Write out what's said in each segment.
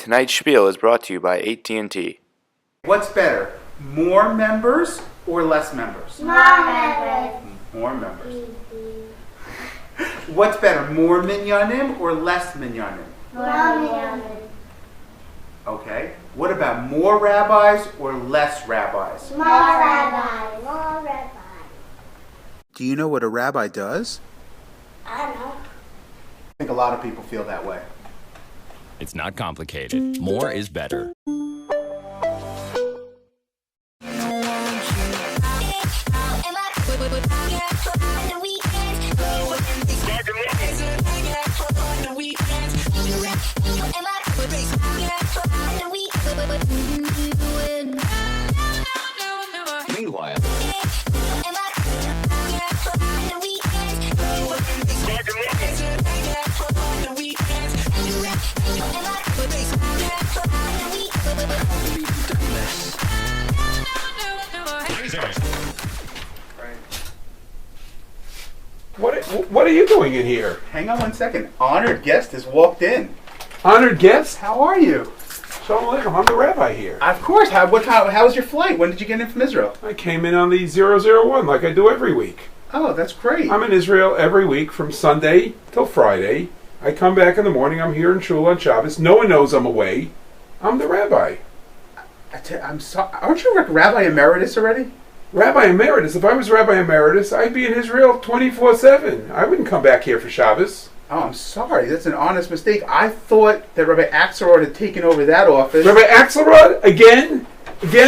Tonight's Shpiel is brought to you by AT&T. What's better, more members or less members? More members. More members. What's better, more minyanim or less minyanim? More minyanim. Okay. What about more rabbis or less rabbis? More rabbis. More rabbis. Do you know what a rabbi does? I don't know. I think a lot of people feel that way. It's not complicated. More is better. Meanwhile, What are you doing in here? Hang on one second. Honored guest has walked in. Honored guest? How are you? Shalom Aleichem, I'm the rabbi here. Of course. How was your flight? When did you get in from Israel? I came in on the 001 like I do every week. Oh, that's great. I'm in Israel every week from Sunday till Friday. I come back in the morning, I'm here in Shul on Shabbos. No one knows I'm away. I'm the rabbi. I'm sorry. Aren't you Rabbi Emeritus already? Rabbi Emeritus? If I was Rabbi Emeritus, I'd be in Israel 24/7. I wouldn't come back here for Shabbos. Oh, I'm sorry. That's an honest mistake. I thought that Rabbi Axelrod had taken over that office. Rabbi Axelrod, again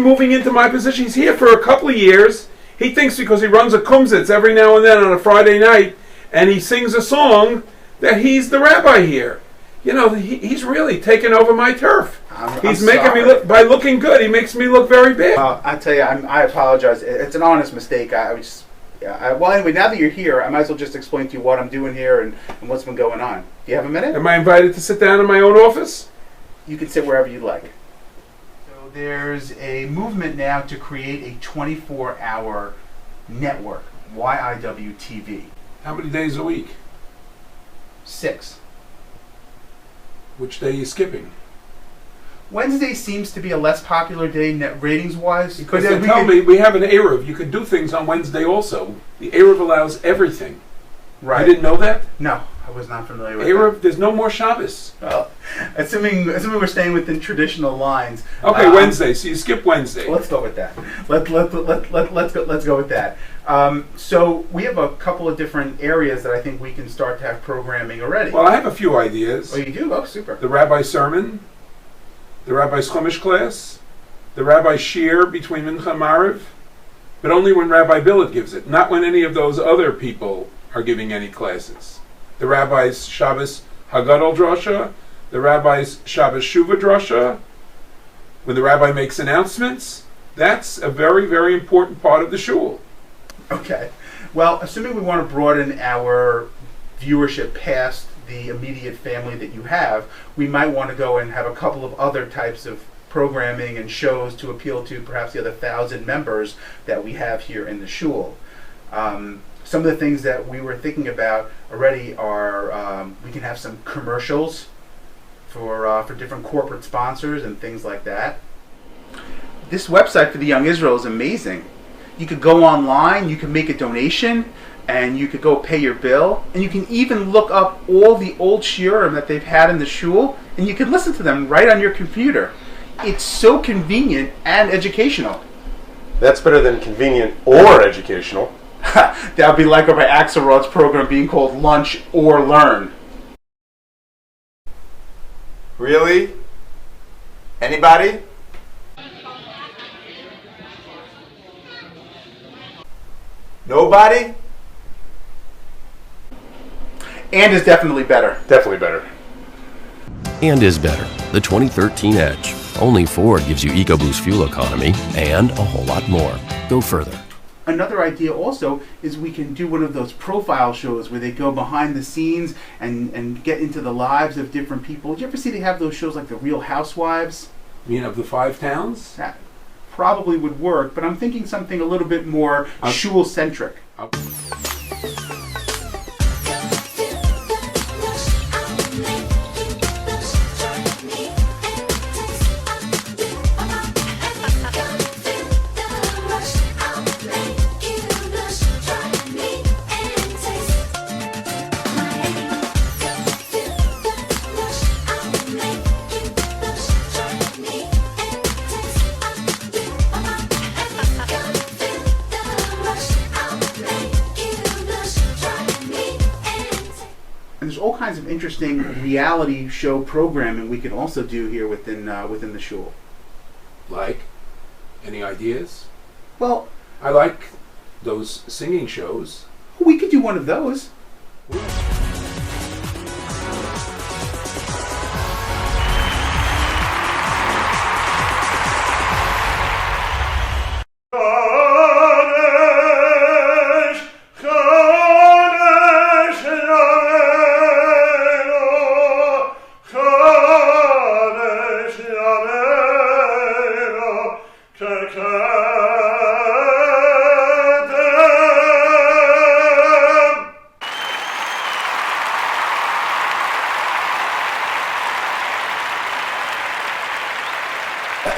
moving into my position. He's here for a couple of years. He thinks because he runs a kumsitz every now and then on a Friday night, and he sings a song, that he's the rabbi here. You know, he's really taken over my turf. He's making me look, by looking good, he makes me look very big. I tell you, I apologize. It's an honest mistake. Well, anyway, now that you're here, I might as well just explain to you what I'm doing here and what's been going on. Do you have a minute? Am I invited to sit down in my own office? You can sit wherever you'd like. So there's a movement now to create a 24-hour network, YIW-TV. How many days a week? 6. Which day are you skipping? Wednesday seems to be a less popular day ratings-wise. Because they tell me we have an Eruv. You can do things on Wednesday also. The Eruv allows everything. Right. You didn't know that? No, I was not familiar with Eruv, there's no more Shabbos. Well, assuming we're staying within traditional lines. Okay, Wednesday. So you skip Wednesday. Let's go with that. Let's go with that. So we have a couple of different areas that I think we can start to have programming already. Well, I have a few ideas. Oh, you do? Oh, super. The rabbi sermon, the rabbi's chumash class, the rabbi's shir between Mincha and Mariv, but only when Rabbi Billet gives it, not when any of those other people are giving any classes. The rabbi's Shabbos Hagadol drasha, the rabbi's Shabbos Shuva drasha, when the rabbi makes announcements, that's a very, very important part of the shul. Okay. Well, assuming we want to broaden our viewership past the immediate family that you have, we might want to go and have a couple of other types of programming and shows to appeal to perhaps the other 1,000 members that we have here in the shul. Some of the things that we were thinking about already are we can have some commercials for different corporate sponsors and things like that. This website for the Young Israel is amazing. You could go online, you can make a donation, and you could go pay your bill, and you can even look up all the old shiurim that they've had in the shul, and you can listen to them right on your computer. It's so convenient and educational. That's better than convenient or educational. That would be like Rabbi Axelrod's program being called Lunch or Learn. Really? Anybody? Nobody? And is definitely better. Definitely better. And is better. The 2013 Edge. Only Ford gives you EcoBoost fuel economy and a whole lot more. Go further. Another idea also is we can do one of those profile shows where they go behind the scenes and get into the lives of different people. Did you ever see they have those shows like The Real Housewives? You mean of the 5 towns? That probably would work, but I'm thinking something a little bit more shul-centric. some interesting reality show programming we can also do here within the shul. Like, any ideas? Well, I like those singing shows. we could do one of those.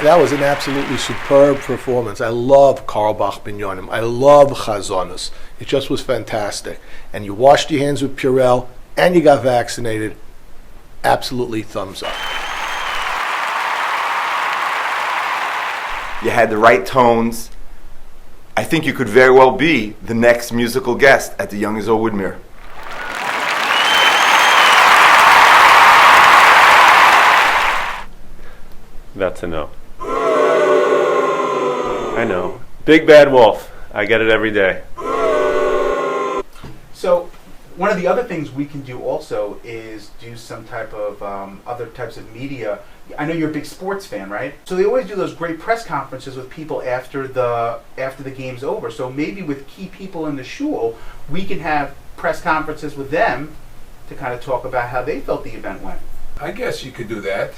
That was an absolutely superb performance. I love Karl Bach Binyonim. I love Chazonis. It just was fantastic. And you washed your hands with Purell, and you got vaccinated. Absolutely thumbs up. You had the right tones. I think you could very well be the next musical guest at the Young Israel Woodmere. That's a no. I know. Big bad wolf. I get it every day. So one of the other things we can do also is do some type of other types of media. I know you're a big sports fan, right? So they always do those great press conferences with people after the game's over. So maybe with key people in the shul, we can have press conferences with them to kind of talk about how they felt the event went. I guess you could do that.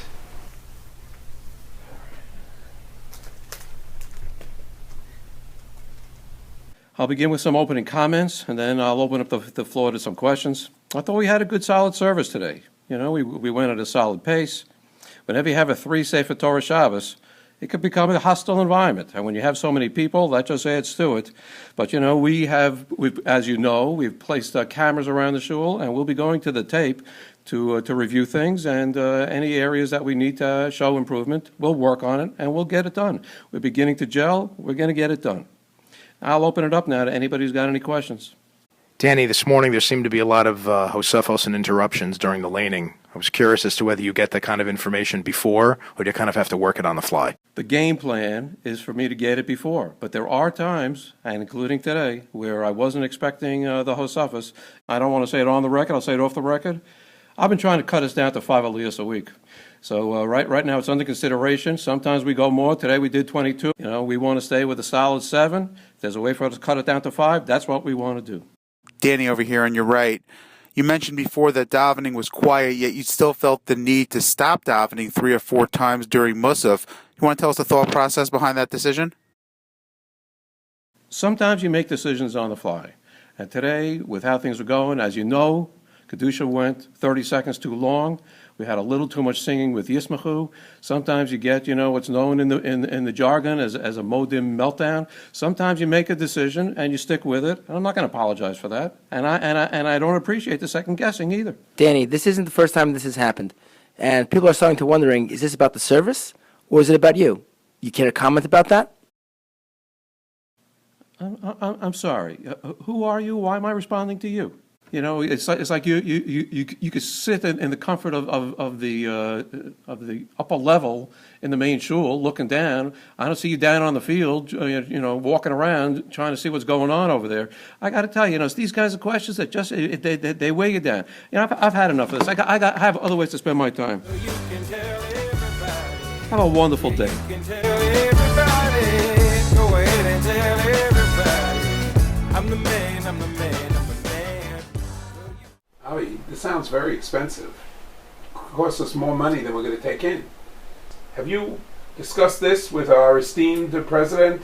I'll begin with some opening comments, and then I'll open up the floor to some questions. I thought we had a good, solid service today. You know, we went at a solid pace. Whenever you have a 3 Sefer Torah Shabbos, it could become a hostile environment. And when you have so many people, that just adds to it. But, you know, we've as you know, we've placed cameras around the shul, and we'll be going to the tape to review things, and any areas that we need to show improvement, we'll work on it, and we'll get it done. We're beginning to gel. We're going to get it done. I'll open it up now to anybody who's got any questions. Danny, this morning there seemed to be a lot of Josefos and interruptions during the laning. I was curious as to whether you get that kind of information before, or do you kind of have to work it on the fly? The game plan is for me to get it before, but there are times, and including today, where I wasn't expecting the Josefos. I don't want to say it on the record. I'll say it off the record. I've been trying to cut us down to 5 aliyahs a week. So right now it's under consideration. Sometimes we go more. Today we did 22. You know, we want to stay with a solid 7. If there's a way for us to cut it down to 5, that's what we want to do. Danny over here on your right, you mentioned before that davening was quiet, yet you still felt the need to stop davening 3 or 4 times during Musaf. You want to tell us the thought process behind that decision? Sometimes you make decisions on the fly. And today, with how things are going, as you know, Kedusha went 30 seconds too long. We had a little too much singing with Yismachu. Sometimes you get, you know, what's known in the jargon as a modim meltdown. Sometimes you make a decision and you stick with it. And I'm not going to apologize for that. And I don't appreciate the second guessing either. Danny, this isn't the first time this has happened, and people are starting to wondering: is this about the service or is it about you? You care to comment about that? I'm sorry. Who are you? Why am I responding to you? You know, it's like you could sit in the comfort of the upper level in the main shul, looking down. I don't see you down on the field, you know, walking around trying to see what's going on over there. I got to tell you, you know, it's these kinds of questions that just they weigh you down. You know, I've had enough of this. I have other ways to spend my time. Have a wonderful day. I'm the man, I'm the man. Avi, this sounds very expensive. It costs us more money than we're going to take in. Have you discussed this with our esteemed president,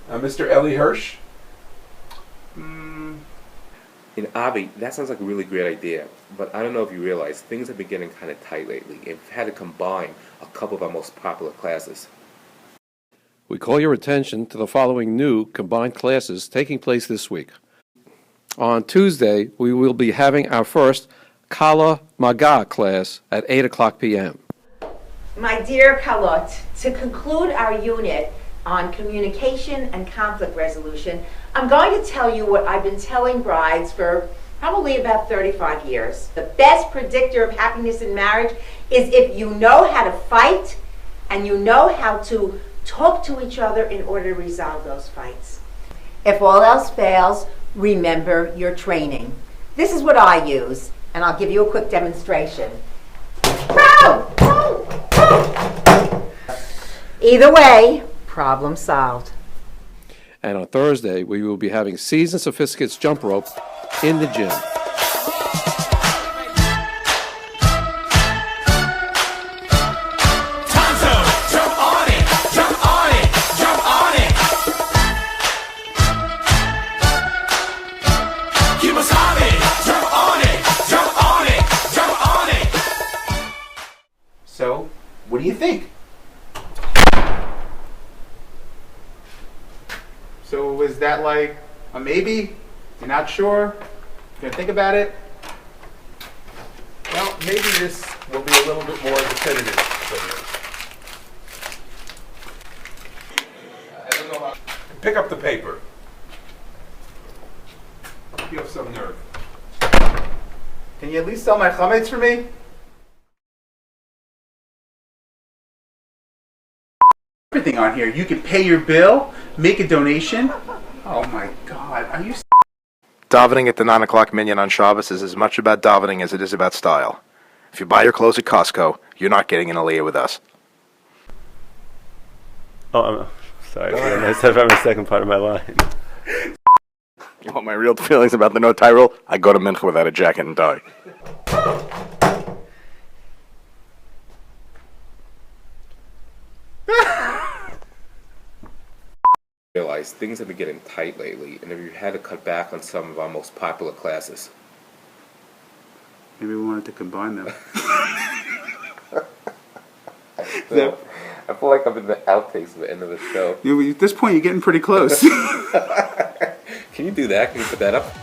Mr. Eli Hirsch? In Avi, that sounds like a really great idea, but I don't know if you realize things have been getting kind of tight lately, and we've had to combine a couple of our most popular classes. We call your attention to the following new combined classes taking place this week. On Tuesday, we will be having our first Kala Maga class at 8 o'clock p.m. My dear Kalot, to conclude our unit on communication and conflict resolution, I'm going to tell you what I've been telling brides for Probably about 35 years. The best predictor of happiness in marriage is if you know how to fight and you know how to talk to each other in order to resolve those fights. If all else fails, remember your training. This is what I use, and I'll give you a quick demonstration. Either way, problem solved. And on Thursday, we will be having Seasoned Sophisticates jump rope in the gym. So, what do you think? So, was that like a maybe? You're not sure? You're gonna think about it? Well, maybe this will be a little bit more definitive for Pick up the paper. You have some nerve. you. Can you at least sell my chametz for me? Everything on here. You can pay your bill, make a donation. Oh my God, are you? Davening at the 9 o'clock minyan on Shabbos is as much about davening as it is about style. If you buy your clothes at Costco, you're not getting an aliyah with us. Oh, I'm sorry. I said I'm the second part of my line. You want my real feelings about the no tie rule? I go to mincha without a jacket and tie. Realize things have been getting tight lately, and if you had to cut back on some of our most popular classes. Maybe we wanted to combine them. I feel like I'm in the outtakes at the end of the show. At this point, you're getting pretty close. Can you do that? Can you put that up?